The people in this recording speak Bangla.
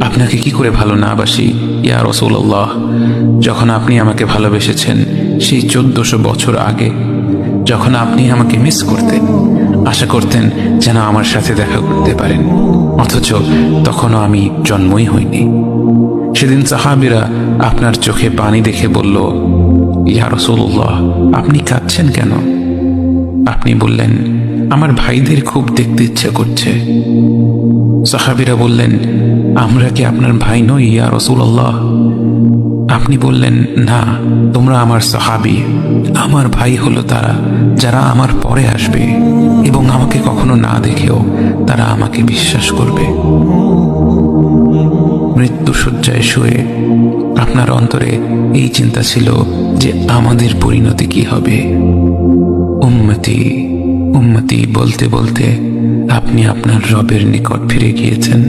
আপনাকে কি করে ভালো না বাসি ইয়া রাসূলুল্লাহ। যখন আপনি আমাকে ভালোবেসেছেন সেই 1400 বছর আগে, যখন আপনি আমাকে মিস করতেন, আশা করতেন যেন আমার সাথে দেখা করতে পারেন, অথচ তখনও আমি জন্মই হইনি। সেদিন সাহাবীরা আপনার চোখে পানি দেখে বলল, ইয়া রাসূলুল্লাহ, আপনি কাঁদছেন কেন? আপনি বললেন, আমার ভাইদের খুব দেখতে ইচ্ছে করছে। সাহাবীরা বললেন, আমরা কি আপনার ভাই নই ইয়া রাসূলুল্লাহ? আপনি বললেন, না, তোমরা আমার সাহাবী। আমার ভাই হলো তারা যারা আমার পরে আসবে এবং আমাকে কখনো না দেখেও তারা আমাকে বিশ্বাস করবে। মৃত্যু শয্যায় শুয়ে আপনার অন্তরে এই চিন্তা ছিল যে আমাদের পরিণতি কি হবে। উম্মতি উম্মতি বলতে বলতে আপনি আপনার রবের নিকট ফিরে গিয়েছেন।